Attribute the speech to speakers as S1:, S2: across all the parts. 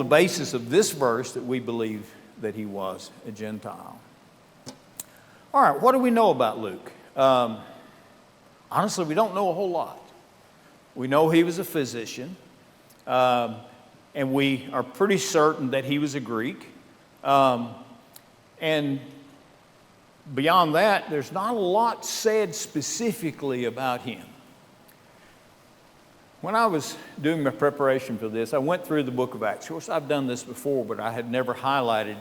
S1: the basis of this verse that we believe that he was a Gentile. All right, what do we know about Luke? Honestly, we don't know a whole lot. We know he was a physician, and we are pretty certain that he was a Greek. And beyond that, there's not a lot said specifically about him. When I was doing my preparation for this, I went through the book of Acts. Of course, I've done this before, but I had never highlighted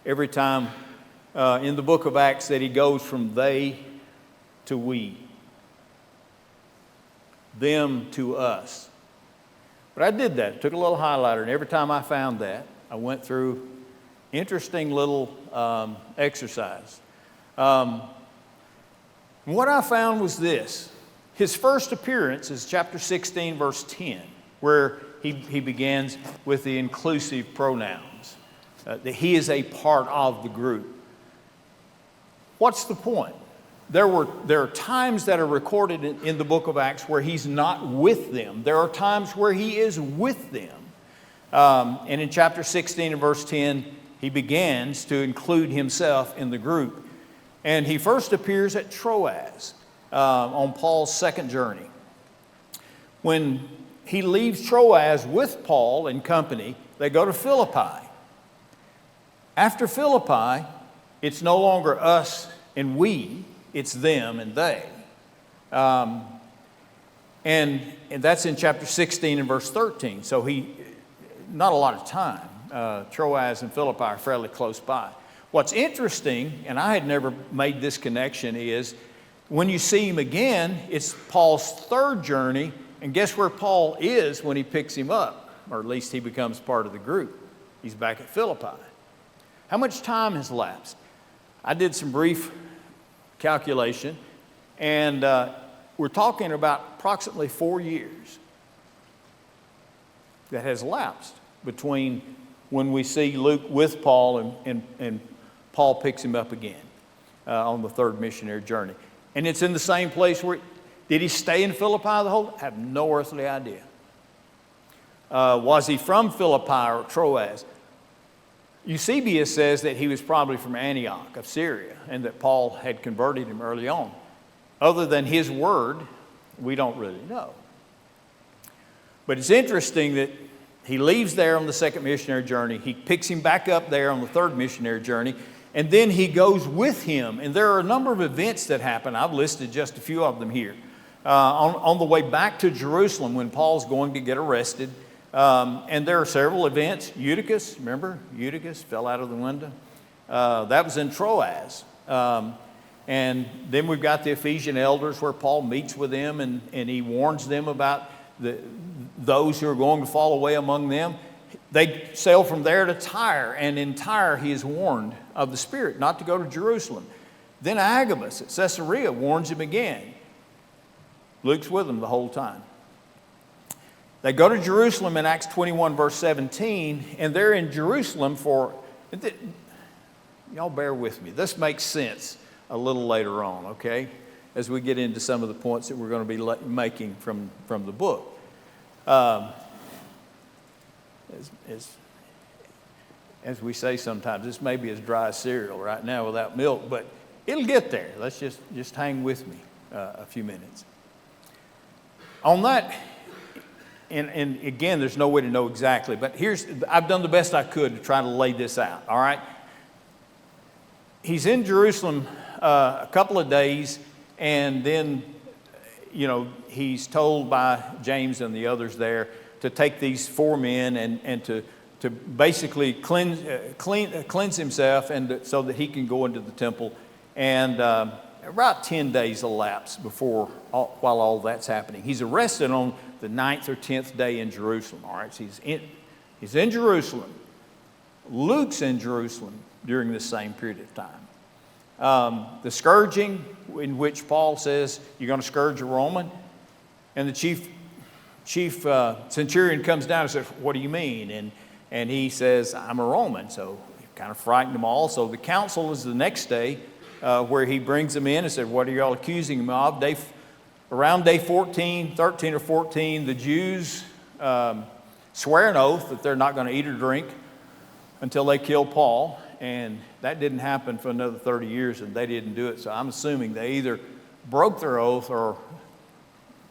S1: every time in the book of Acts that he goes from they to we, them to us. But I did that. I took a little highlighter, and every time I found that, I went through interesting little exercise. What I found was this. His first appearance is chapter 16, verse 10, where he begins with the inclusive pronouns, that he is a part of the group. What's the point? There are times that are recorded in the book of Acts where he's not with them. There are times where he is with them. And in chapter 16 and verse 10, he begins to include himself in the group. And he first appears at Troas on Paul's second journey. When he leaves Troas with Paul and company, they go to Philippi. After Philippi, it's no longer us and we, it's them and they. And that's in chapter 16 and verse 13. So not a lot of time. Troas and Philippi are fairly close by. What's interesting, and I had never made this connection, is when you see him again, it's Paul's third journey, and guess where Paul is when he picks him up? Or at least he becomes part of the group. He's back at Philippi. How much time has elapsed? I did some brief calculation, and we're talking about approximately 4 years that has elapsed between when we see Luke with Paul and Paul picks him up again on the third missionary journey. And it's in the same place where, did he stay in Philippi the whole time? I have no earthly idea. Was he from Philippi or Troas? Eusebius says that he was probably from Antioch of Syria and that Paul had converted him early on. Other than his word, we don't really know. But it's interesting that he leaves there on the second missionary journey. He picks him back up there on the third missionary journey. And then he goes with him. And there are a number of events that happen. I've listed just a few of them here. On the way back to Jerusalem when Paul's going to get arrested. And there are several events. Eutychus, remember? Eutychus fell out of the window. That was in Troas. And then we've got the Ephesian elders where Paul meets with them and he warns them about those who are going to fall away among them. They sail from there to Tyre, and in Tyre he is warned of the Spirit not to go to Jerusalem. Then Agabus at Caesarea warns him again. Luke's with them the whole time. They go to Jerusalem in Acts 21 verse 17, and they're in Jerusalem for, y'all bear with me, this makes sense a little later on, okay? As we get into some of the points that we're going to be making from the book. As we say sometimes, this may be as dry as cereal right now without milk, but it'll get there. Let's just hang with me a few minutes. On that, and again, there's no way to know exactly, but I've done the best I could to try to lay this out, all right? He's in Jerusalem a couple of days, and then, he's told by James and the others there to take these 4 men and to basically cleanse himself and so that he can go into the temple. And about 10 days elapse while all that's happening. He's arrested on the 9th or 10th day in Jerusalem. All right, so he's in Jerusalem. Luke's in Jerusalem during this same period of time. The scourging, in which Paul says you're going to scourge a Roman, and the chief centurion comes down and says, "What do you mean?" And he says, "I'm a Roman." So he kind of frightened them all. So the council is the next day where he brings them in and said, "What are y'all accusing him of?" Around day 13 or 14, the Jews swear an oath that they're not going to eat or drink until they kill Paul. And that didn't happen for another 30 years, and they didn't do it. So I'm assuming they either broke their oath or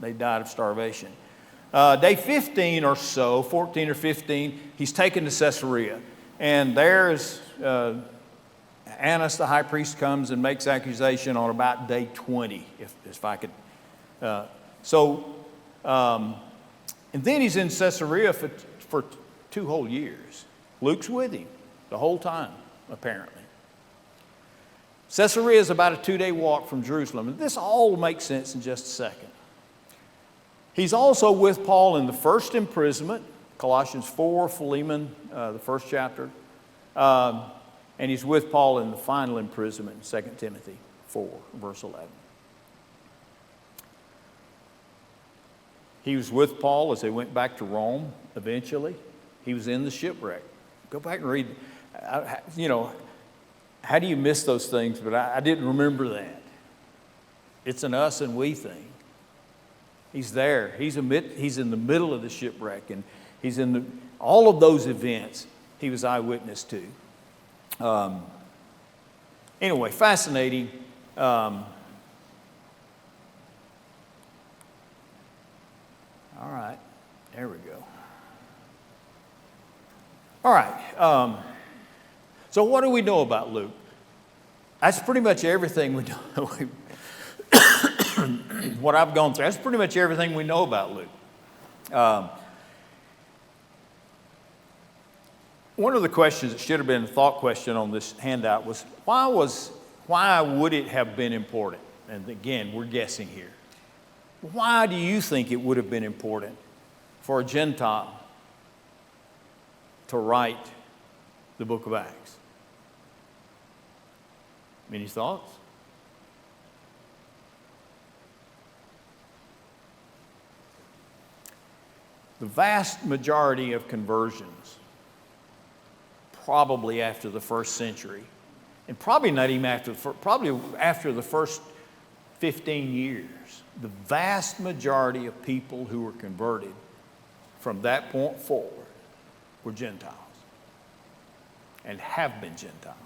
S1: they died of starvation. Day 15 or so, 14 or 15, he's taken to Caesarea. And there's Annas, the high priest, comes and makes accusation on about day 20, if I could. And then he's in Caesarea for 2 whole years. Luke's with him the whole time, apparently. Caesarea is about a 2-day walk from Jerusalem. And this all makes sense in just a second. He's also with Paul in the first imprisonment, Colossians 4, Philemon, the first chapter. And he's with Paul in the final imprisonment, 2 Timothy 4, verse 11. He was with Paul as they went back to Rome eventually. He was in the shipwreck. Go back and read. How do you miss those things? But I didn't remember that. It's an us and we thing. He's there. He's in the middle of the shipwreck, and he's in all of those events he was eyewitness to. Anyway, fascinating. All right, there we go. All right, so what do we know about Luke? That's pretty much everything we know. What I've gone through, that's pretty much everything we know about Luke. One of the questions that should have been a thought question on this handout was why would it have been important? And again, we're guessing here. Why do you think it would have been important for a Gentile to write the book of Acts? Any thoughts? The vast majority of conversions, probably after the first century, and probably not even after the first 15 years, the vast majority of people who were converted from that point forward were Gentiles and have been Gentiles.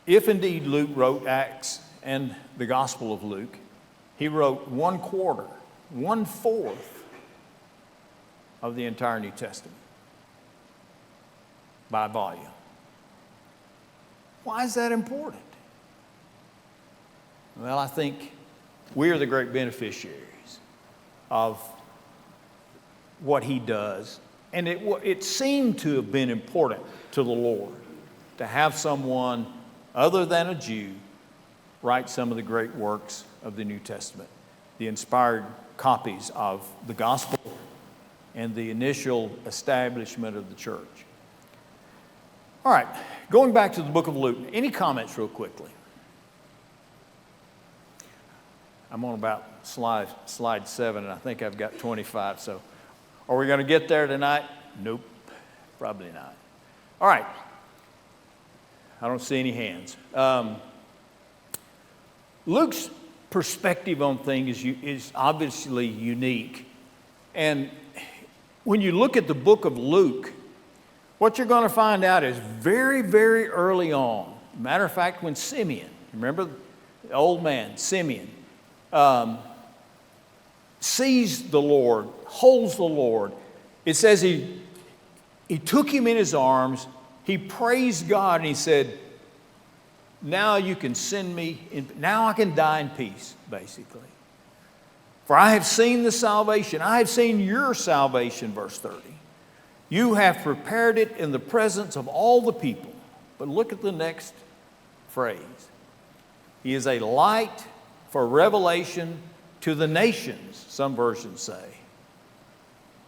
S1: If indeed Luke wrote Acts and the Gospel of Luke, he wrote 1/4, 1/4 of the entire New Testament by volume. Why is that important? Well, I think we are the great beneficiaries of what he does. And it seemed to have been important to the Lord to have someone other than a Jew write some of the great works of the New Testament, the inspired copies of the gospel and the initial establishment of the church. All right, going back to the book of Luke, any comments real quickly? I'm on about slide 7, and I think I've got 25, so are we going to get there tonight? Nope, probably not. All right, I don't see any hands. Luke's perspective on things is obviously unique. And when you look at the book of Luke, what you're going to find out is very, very early on. Matter of fact, when Simeon, remember the old man, Simeon, sees the Lord, holds the Lord, it says he took him in his arms, he praised God, and he said, now you can send me, now I can die in peace, basically. For I have seen the salvation, I have seen your salvation, verse 30. You have prepared it in the presence of all the people. But look at the next phrase. He is a light for revelation to the nations, some versions say,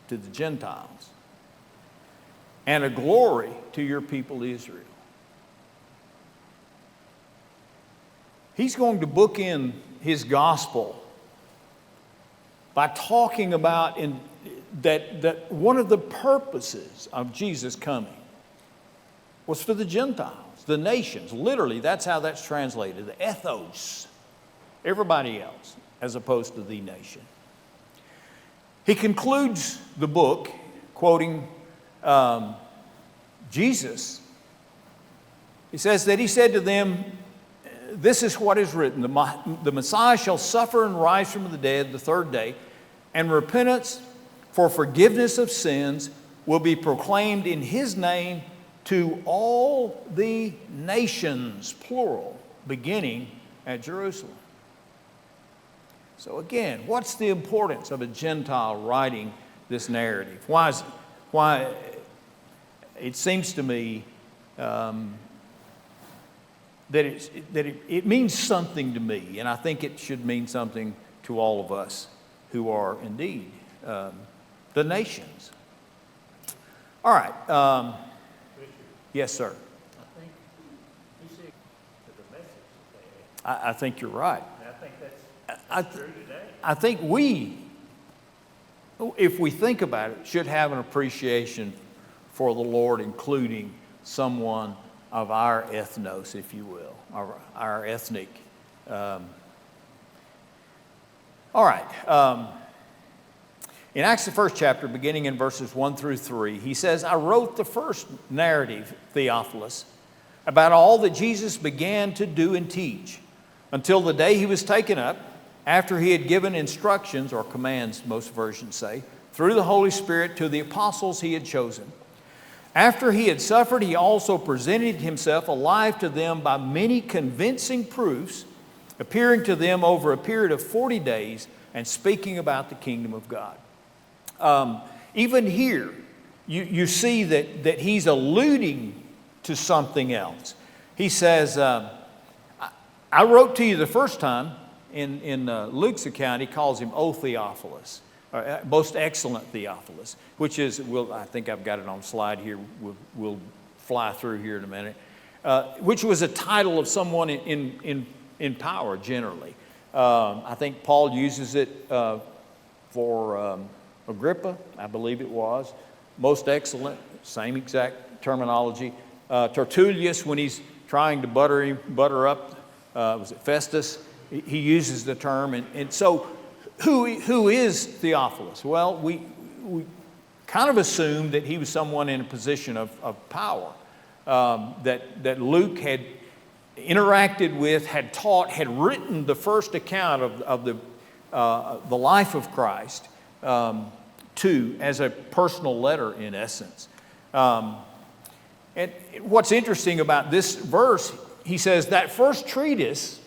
S1: to the Gentiles, and a glory to your people Israel. He's going to bookend his gospel by talking about that one of the purposes of Jesus coming was for the Gentiles, the nations. Literally, that's how that's translated, the ethos, everybody else, as opposed to the nation. He concludes the book quoting Jesus. He says that he said to them, "This is what is written, the Messiah shall suffer and rise from the dead the third day, and repentance for forgiveness of sins will be proclaimed in his name to all the nations," plural, beginning at Jerusalem. So again, what's the importance of a Gentile writing this narrative? Why it seems to me that it means something to me, and I think it should mean something to all of us who are indeed the nations. All right. Yes, sir.
S2: I think you said the message that they had.
S1: I think you're right.
S2: And I think that's true today.
S1: I think we, if we think about it, should have an appreciation for the Lord, including someone of our ethnos, if you will, our ethnic. All right. In Acts, the first chapter, beginning in verses 1 through 3, he says, "I wrote the first narrative, Theophilus, about all that Jesus began to do and teach, until the day he was taken up, after he had given instructions," or commands, most versions say, "through the Holy Spirit to the apostles he had chosen. After he had suffered, he also presented himself alive to them by many convincing proofs, appearing to them over a period of 40 days and speaking about the kingdom of God." Even here, you see that he's alluding to something else. He says, "I wrote to you the first time." In Luke's account, he calls him O Theophilus, or most excellent Theophilus, which is, I think I've got it on slide here. We'll fly through here in a minute, which was a title of someone in power generally. I think Paul uses it for Agrippa, I believe it was. Most excellent, same exact terminology. Tertullius, when he's trying to butter up, was it Festus? He uses the term. And so who is Theophilus? Well, we kind of assume that he was someone in a position of power, that Luke had interacted with, had taught, had written the first account of the life of Christ to as a personal letter in essence. And what's interesting about this verse, he says that first treatise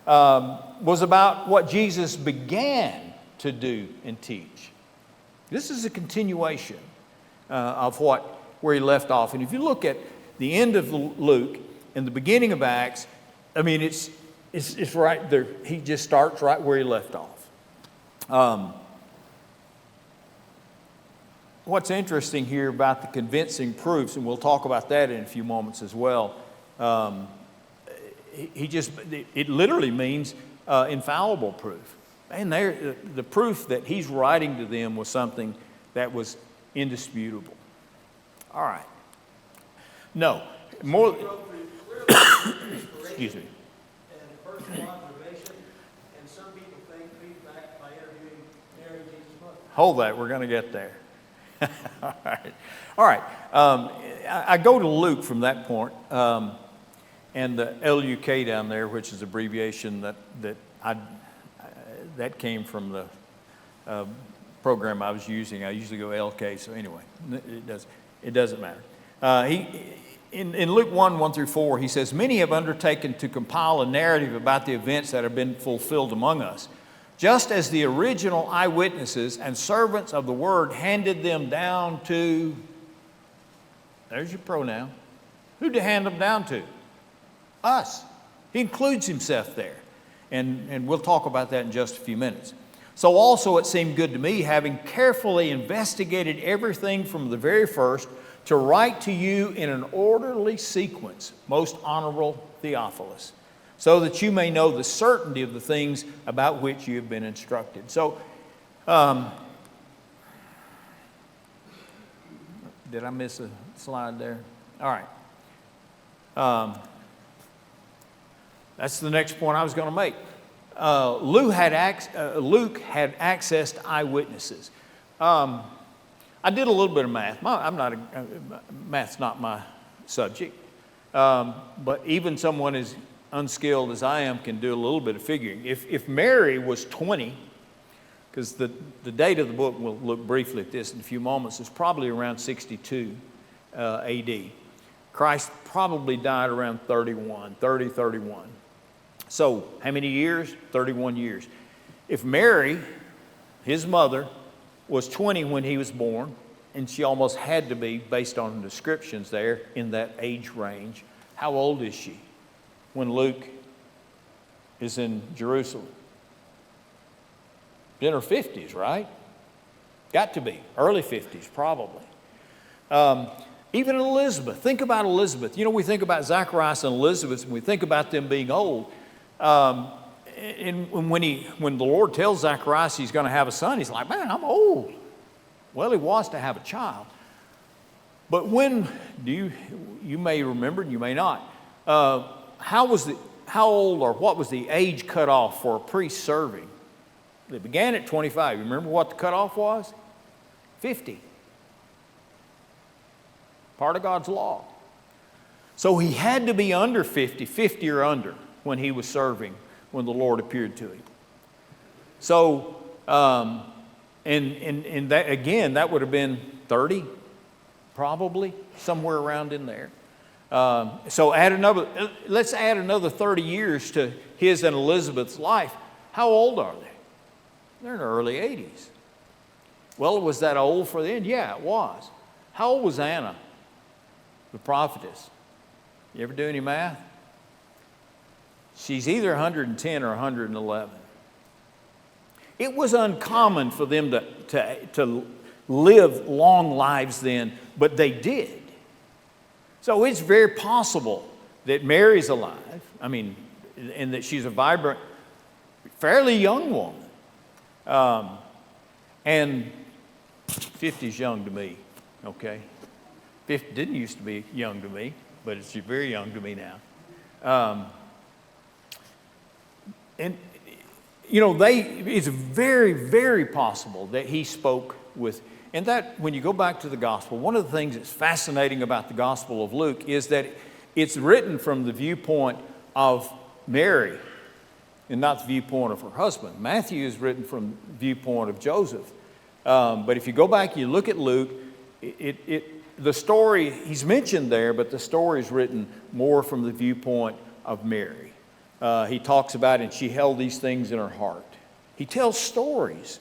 S1: was about what Jesus began to do and teach. This is a continuation of where he left off. And if you look at the end of Luke and the beginning of Acts, I mean, it's right there. He just starts right where he left off. What's interesting here about the convincing proofs, and we'll talk about that in a few moments as well, it literally means infallible proof. And the proof that he's writing to them was something that was indisputable. All right. No, more. Excuse me.
S3: And personal observation, and some people think feedback by interviewing Mary Jesus' mother.
S1: Hold that, we're going to get there. All right. I go to Luke from that point, and the LUK down there, which is abbreviation that came from the program I was using. I usually go LK, so anyway, it doesn't matter. In Luke 1 through 4, he says, "Many have undertaken to compile a narrative about the events that have been fulfilled among us, just as the original eyewitnesses and servants of the word handed them down to," there's your pronoun. Who to hand them down to? Us. He includes himself there. And we'll talk about that in just a few minutes. "So also it seemed good to me, having carefully investigated everything from the very first, to write to you in an orderly sequence, most honorable Theophilus, so that you may know the certainty of the things about which you have been instructed." So, did I miss a slide there? All right. That's the next point I was going to make. Luke had access to eyewitnesses. I did a little bit of math. Math's not my subject. But even someone as unskilled as I am can do a little bit of figuring. If Mary was 20, because the date of the book, we'll look briefly at this in a few moments, is probably around 62 AD. Christ probably died around 31. So how many years? 31 years. If Mary, his mother, was 20 when he was born, and she almost had to be, based on the descriptions there, in that age range, how old is she when Luke is in Jerusalem? In her 50s, right? Got to be. Early 50s, probably. Even Elizabeth. Think about Elizabeth. We think about Zacharias and Elizabeth, and we think about them being old. And when the Lord tells Zacharias he's going to have a son, he's like, man, I'm old. Well, he was to have a child. But when you may remember, and you may not, how old or what was the age cutoff for a priest serving? It began at 25. You remember what the cutoff was? 50. Part of God's law. So he had to be under 50 or under, when he was serving, when the Lord appeared to him. So, and that, again, that would have been 30, probably, somewhere around in there. So let's add another 30 years to his and Elizabeth's life. How old are they? They're in their early 80s. Well, was that old for them? Yeah, it was. How old was Anna, the prophetess? You ever do any math? She's either 110 or 111. It was uncommon for them to live long lives then, but they did. So it's very possible that Mary's alive, and that she's a vibrant, fairly young woman. And 50 is young to me, okay? 50 didn't used to be young to me, but it's very young to me now. It's very, very possible that he spoke with, and that when you go back to the gospel, one of the things that's fascinating about the Gospel of Luke is that it's written from the viewpoint of Mary and not the viewpoint of her husband. Matthew is written from the viewpoint of Joseph. But if you go back, you look at Luke, the story, he's mentioned there, but the story is written more from the viewpoint of Mary. He talks about, and she held these things in her heart. He tells stories,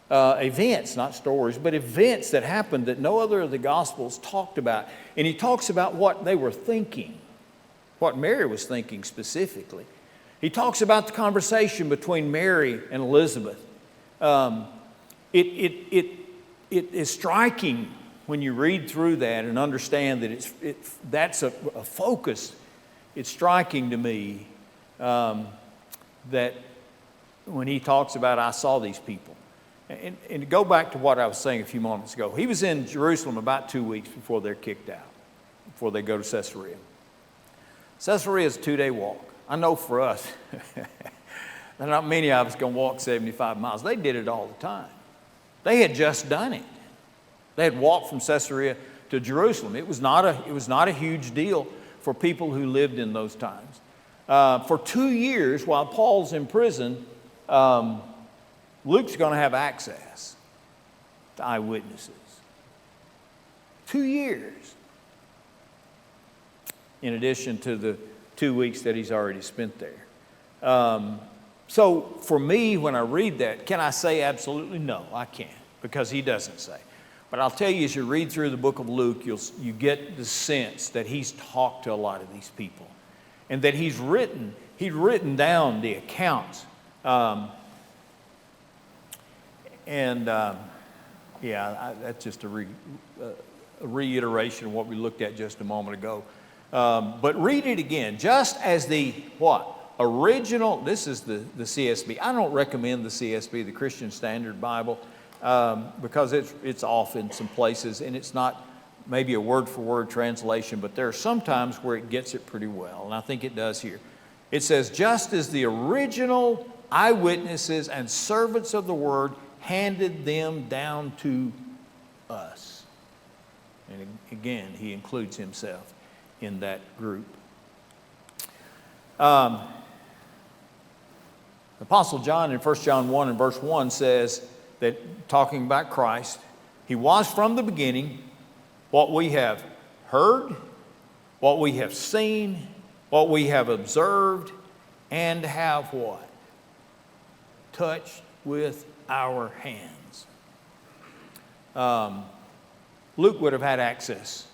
S1: events, not stories, but events that happened that no other of the Gospels talked about. And he talks about what they were thinking, what Mary was thinking specifically. He talks about the conversation between Mary and Elizabeth. It is striking when you read through that and understand that that's a focus. It's striking to me that when he talks about, I saw these people. And to go back to what I was saying a few moments ago, he was in Jerusalem about 2 weeks before they're kicked out, before they go to Caesarea. Caesarea is a 2-day walk. I know for us, not many of us can walk 75 miles. They did it all the time. They had just done it. They had walked from Caesarea to Jerusalem. It was not a huge deal for people who lived in those times. For 2 years, while Paul's in prison, Luke's going to have access to eyewitnesses. 2 years. In addition to the 2 weeks that he's already spent there. So for me, when I read that, can I say absolutely no? I can't, because he doesn't say. But I'll tell you, as you read through the book of Luke, you get the sense that he's talked to a lot of these people, and that he's written down the accounts. That's just a reiteration of what we looked at just a moment ago. But read it again, just as the original. This is the CSB. I don't recommend the CSB, the Christian Standard Bible, because it's off in some places, and it's not maybe a word-for-word translation, but there are some times where it gets it pretty well, and I think it does here. It says, just as the original eyewitnesses and servants of the word handed them down to us. And again, he includes himself in that group. Apostle John in 1 John 1 and verse 1 says that, talking about Christ, he was from the beginning what we have heard, what we have seen, what we have observed, and have what? Touched with our hands. Luke would have had access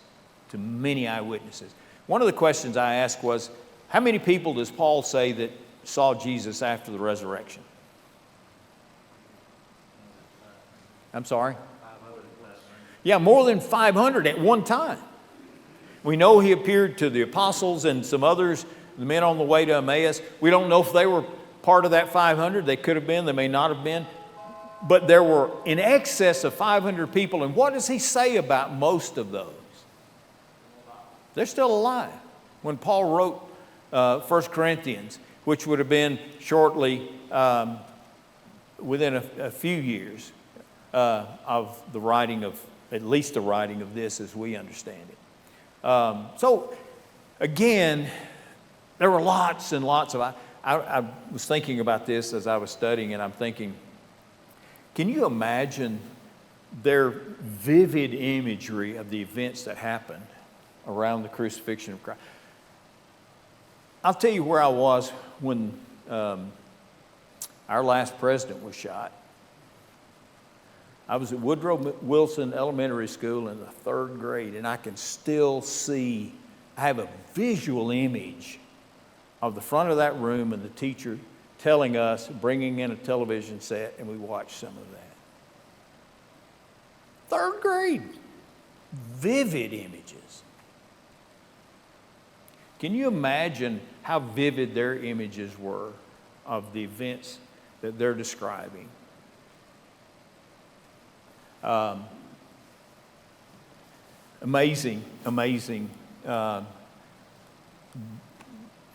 S1: to many eyewitnesses. One of the questions I asked was, how many people does Paul say that saw Jesus after the resurrection? I'm sorry?
S2: 500 plus.
S1: Yeah, more than 500 at one time. We know he appeared to the apostles and some others, the men on the way to Emmaus. We don't know if they were part of that 500. They could have been, they may not have been. But there were in excess of 500 people. And what does he say about most of those? They're still alive. When Paul wrote 1 Corinthians, which would have been shortly within a few years of the writing of, at least the writing of this as we understand it. So again, there were lots and lots of, I was thinking about this as I was studying, and I'm thinking, can you imagine their vivid imagery of the events that happened around the crucifixion of Christ? I'll tell you where I was when our last president was shot. I was at Woodrow Wilson Elementary School in the 3rd grade, and I can still see, I have a visual image of the front of that room and the teacher telling us, bringing in a television set, and we watched some of that. 3rd grade. Vivid images. Can you imagine how vivid their images were of the events that they're describing? Amazing,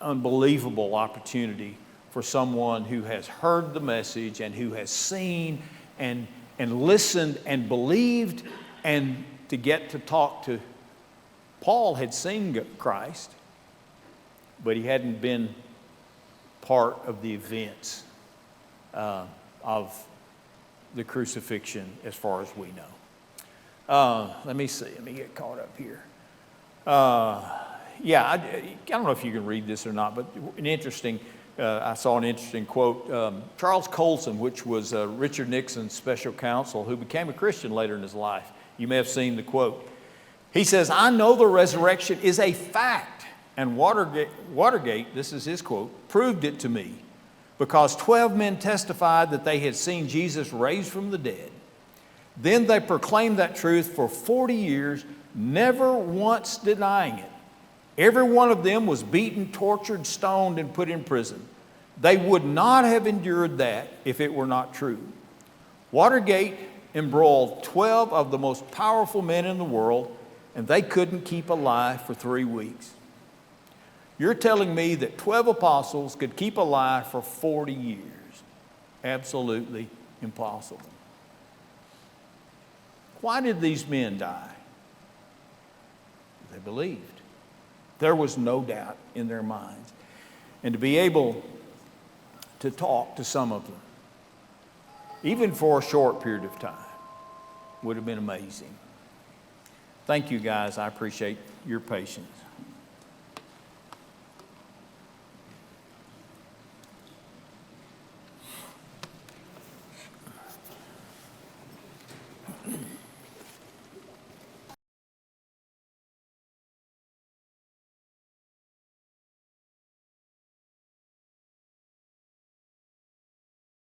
S1: unbelievable opportunity for someone who has heard the message and who has seen and listened and believed, and to get to talk to. Paul had seen Christ, but he hadn't been part of the events of the crucifixion as far as we know. Let me see. Let me get caught up here. I don't know if you can read this or not, but I saw an interesting quote. Charles Colson, which was Richard Nixon's special counsel, who became a Christian later in his life. You may have seen the quote. He says, "I know the resurrection is a fact, and Watergate, this is his quote, proved it to me, because 12 men testified that they had seen Jesus raised from the dead. Then they proclaimed that truth for 40 years, never once denying it. Every one of them was beaten, tortured, stoned, and put in prison. They would not have endured that if it were not true. Watergate embroiled 12 of the most powerful men in the world, and they couldn't keep alive for 3 weeks. You're telling me that 12 apostles could keep alive for 40 years? Absolutely impossible. Why did these men die? They believed. There was no doubt in their minds. And to be able to talk to some of them, even for a short period of time, would have been amazing. Thank you, guys. I appreciate your patience.